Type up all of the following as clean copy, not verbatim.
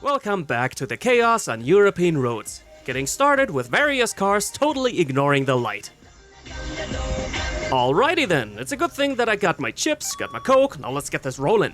Welcome back to the chaos on European roads. Getting started with various cars totally ignoring the light. Alrighty then, it's a good thing that I got my chips, got my coke, now let's get this rolling.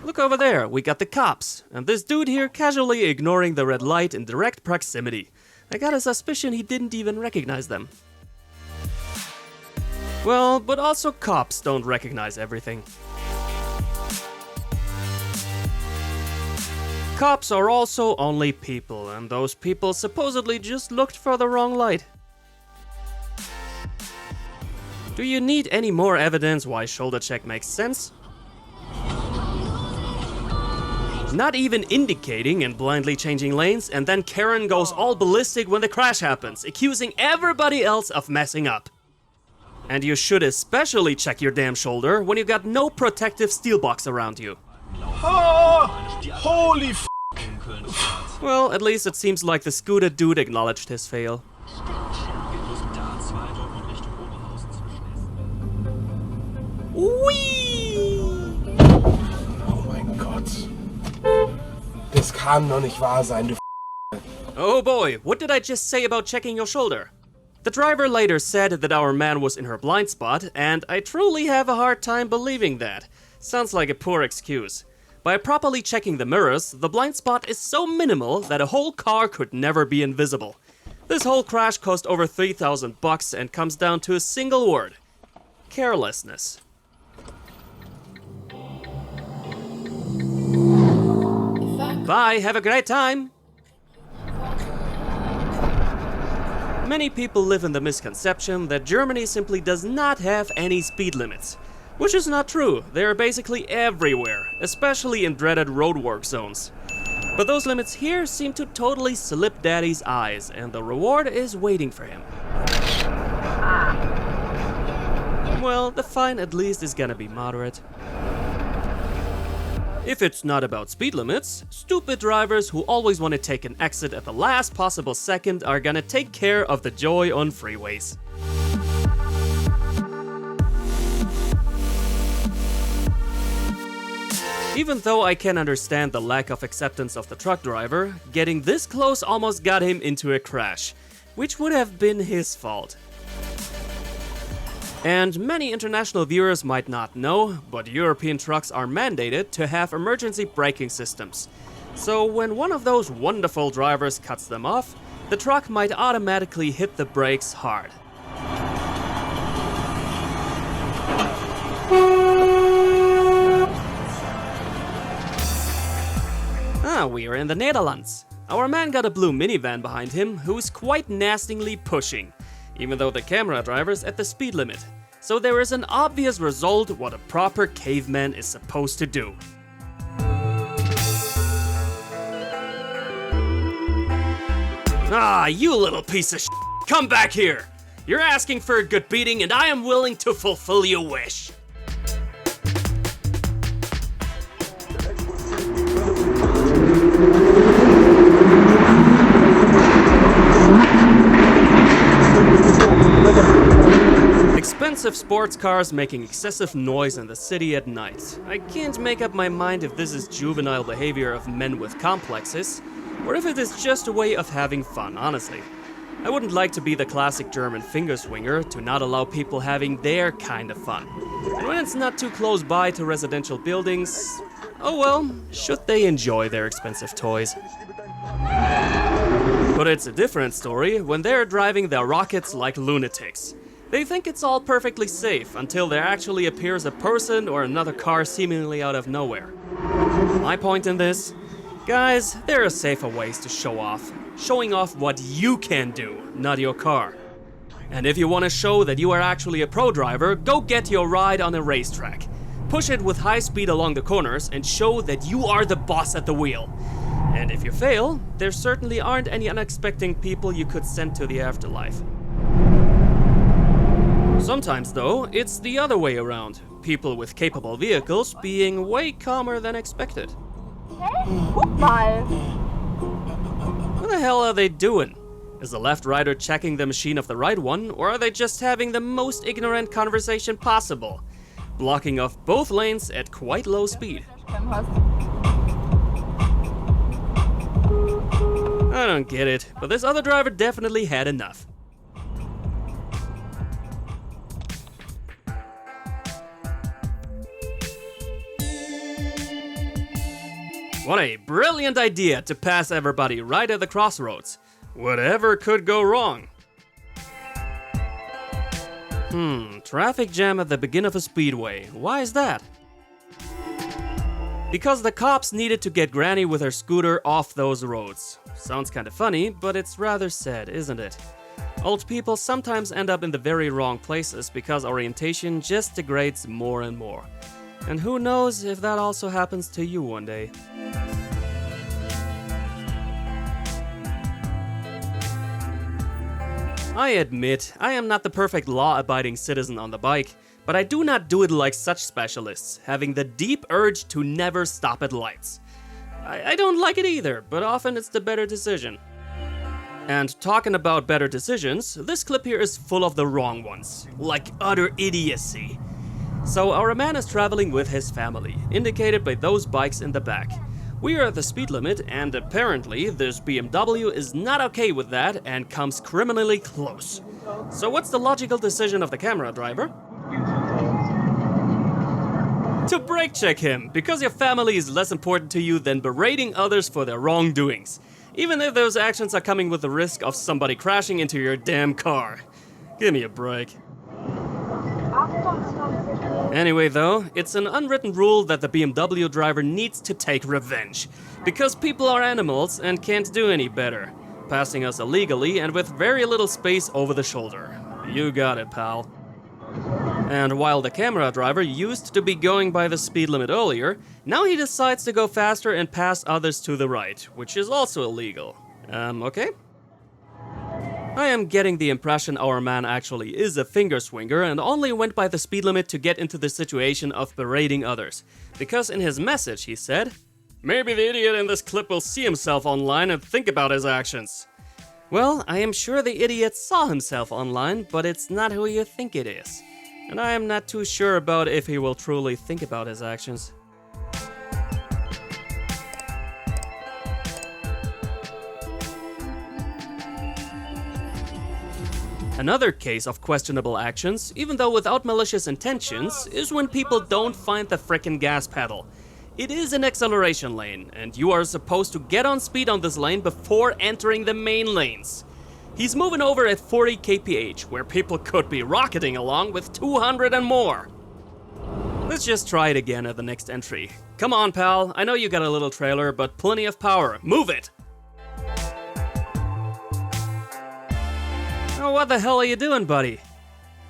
Look over there, we got the cops, and this dude here casually ignoring the red light in direct proximity. I got a suspicion he didn't even recognize them. Well, but also cops don't recognize everything. Cops are also only people, and those people supposedly just looked for the wrong light. Do you need any more evidence why shoulder check makes sense? Not even indicating and blindly changing lanes, and then Karen goes all ballistic when the crash happens, accusing everybody else of messing up. And you should especially check your damn shoulder when you got no protective steel box around you. Holy f***. Well, at least it seems like the scooter dude acknowledged his fail. Whee! Oh mein Gott. Das kann doch nicht wahr sein, du f***. Oh boy, what did I just say about checking your shoulder? The driver later said that our man was in her blind spot, and I truly have a hard time believing that. Sounds like a poor excuse. By properly checking the mirrors, the blind spot is so minimal that a whole car could never be invisible. This whole crash cost over $3,000 and comes down to a single word: carelessness. Bye, have a great time! Many people live in the misconception that Germany simply does not have any speed limits. Which is not true, they are basically everywhere, especially in dreaded roadwork zones. But those limits here seem to totally slip Daddy's eyes, and the reward is waiting for him. Well, the fine at least is gonna be moderate. If it's not about speed limits, stupid drivers who always want to take an exit at the last possible second are gonna take care of the joy on freeways. Even though I can understand the lack of acceptance of the truck driver, getting this close almost got him into a crash, which would have been his fault. And many international viewers might not know, but European trucks are mandated to have emergency braking systems. So when one of those wonderful drivers cuts them off, the truck might automatically hit the brakes hard. We are in the Netherlands. Our man got a blue minivan behind him who's quite nastingly pushing, even though the camera driver's at the speed limit. So there is an obvious result what a proper caveman is supposed to do. Ah, you little piece of shit! Come back here! You're asking for a good beating and I am willing to fulfill your wish. Expensive sports cars making excessive noise in the city at night. I can't make up my mind if this is juvenile behavior of men with complexes, or if it is just a way of having fun, honestly. I wouldn't like to be the classic German finger swinger to not allow people having their kind of fun. And when it's not too close by to residential buildings, oh well, should they enjoy their expensive toys. But it's a different story when they're driving their rockets like lunatics. They think it's all perfectly safe until there actually appears a person or another car seemingly out of nowhere. My point in this? Guys, there are safer ways to show off. Showing off what you can do, not your car. And if you want to show that you are actually a pro driver, go get your ride on a racetrack. Push it with high speed along the corners and show that you are the boss at the wheel. And if you fail, there certainly aren't any unexpected people you could send to the afterlife. Sometimes though, it's the other way around. People with capable vehicles being way calmer than expected. Hey, guck mal. What the hell are they doing? Is the left rider checking the machine of the right one, or are they just having the most ignorant conversation possible? Blocking off both lanes at quite low speed. Dashcam hast. I don't get it, but this other driver definitely had enough. What a brilliant idea to pass everybody right at the crossroads. Whatever could go wrong? Traffic jam at the beginning of a speedway. Why is that? Because the cops needed to get Granny with her scooter off those roads. Sounds kinda funny, but it's rather sad, isn't it? Old people sometimes end up in the very wrong places because orientation just degrades more and more. And who knows if that also happens to you one day. I admit, I am not the perfect law-abiding citizen on the bike, but I do not do it like such specialists, having the deep urge to never stop at lights. I don't like it either, but often it's the better decision. And talking about better decisions, this clip here is full of the wrong ones, like utter idiocy. So our man is traveling with his family, indicated by those bikes in the back. We are at the speed limit, and apparently this BMW is not okay with that and comes criminally close. So what's the logical decision of the camera driver? To brake check him, because your family is less important to you than berating others for their wrongdoings. Even if those actions are coming with the risk of somebody crashing into your damn car. Give me a break. Anyway though, it's an unwritten rule that the BMW driver needs to take revenge. Because people are animals and can't do any better. Passing us illegally and with very little space over the shoulder. You got it, pal. And while the camera driver used to be going by the speed limit earlier, now he decides to go faster and pass others to the right, which is also illegal. Okay? I am getting the impression our man actually is a finger swinger and only went by the speed limit to get into the situation of berating others. Because in his message he said, "Maybe the idiot in this clip will see himself online and think about his actions." Well, I am sure the idiot saw himself online, but it's not who you think it is. And I am not too sure about if he will truly think about his actions. Another case of questionable actions, even though without malicious intentions, is when people don't find the frickin' gas pedal. It is an acceleration lane, and you are supposed to get on speed on this lane before entering the main lanes. He's moving over at 40 kph, where people could be rocketing along with 200 and more. Let's just try it again at the next entry. Come on, pal, I know you got a little trailer, but plenty of power. Move it! Oh, what the hell are you doing, buddy?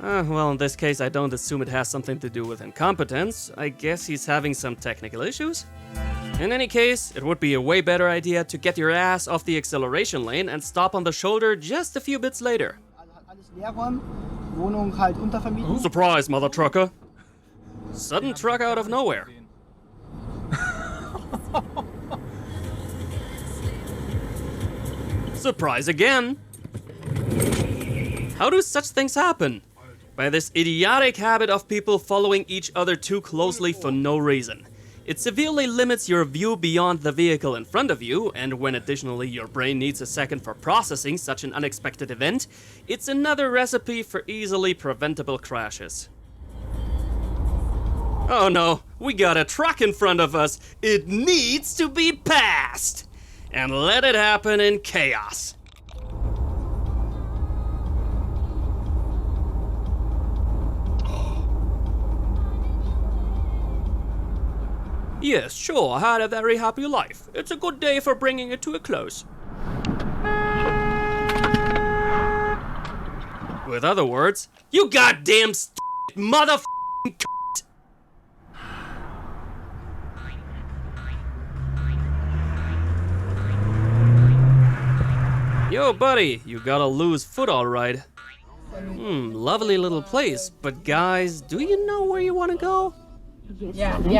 Well, in this case, I don't assume it has something to do with incompetence. I guess he's having some technical issues. In any case, it would be a way better idea to get your ass off the acceleration lane and stop on the shoulder just a few bits later. Surprise, mother trucker. Sudden truck out of nowhere. Surprise again. How do such things happen? By this idiotic habit of people following each other too closely for no reason. It severely limits your view beyond the vehicle in front of you, and when additionally your brain needs a second for processing such an unexpected event, it's another recipe for easily preventable crashes. Oh no, we got a truck in front of us. It needs to be passed! And let it happen in chaos. Yes, sure, I had a very happy life. It's a good day for bringing it to a close. With other words, you goddamn motherfucking cunt! Yo, buddy, you got a loose foot alright. Lovely little place, but guys, do you know where you want to go? Ja, genau.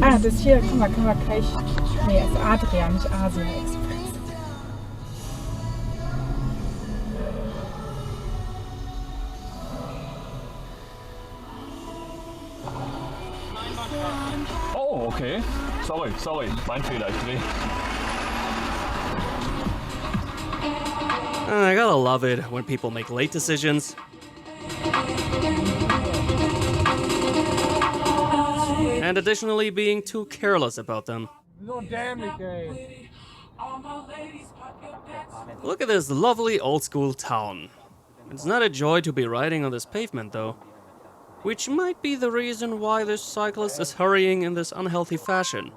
Ah, das hier, guck mal, können wir gleich. Nee, es ist Adria, nicht Asia Express. Oh, okay. Sorry, mein Fehler, ich dreh. I gotta love it when people make late decisions. And additionally being too careless about them. So dämlich, ey. Look at this lovely old-school town. It's not a joy to be riding on this pavement, though. Which might be the reason why this cyclist is hurrying in this unhealthy fashion.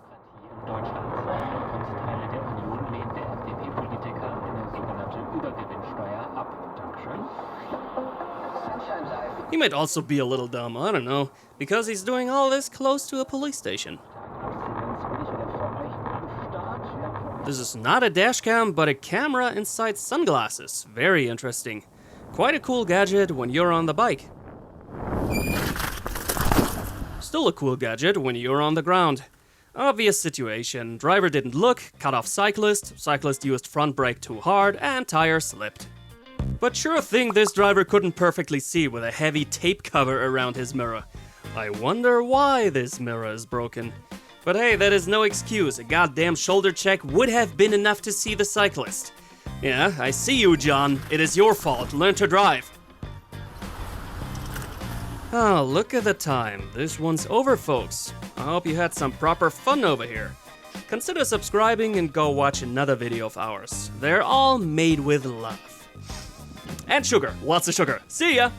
He might also be a little dumb, I don't know, because he's doing all this close to a police station. This is not a dashcam, but a camera inside sunglasses. Very interesting. Quite a cool gadget when you're on the bike. Still a cool gadget when you're on the ground. Obvious situation. Driver didn't look, cut off cyclist, cyclist used front brake too hard, and tire slipped. But sure thing this driver couldn't perfectly see with a heavy tape cover around his mirror. I wonder why this mirror is broken. But hey, that is no excuse. A goddamn shoulder check would have been enough to see the cyclist. Yeah, I see you, John. It is your fault. Learn to drive. Oh, look at the time. This one's over, folks. I hope you had some proper fun over here. Consider subscribing and go watch another video of ours. They're all made with love. And sugar. Lots of sugar. See ya!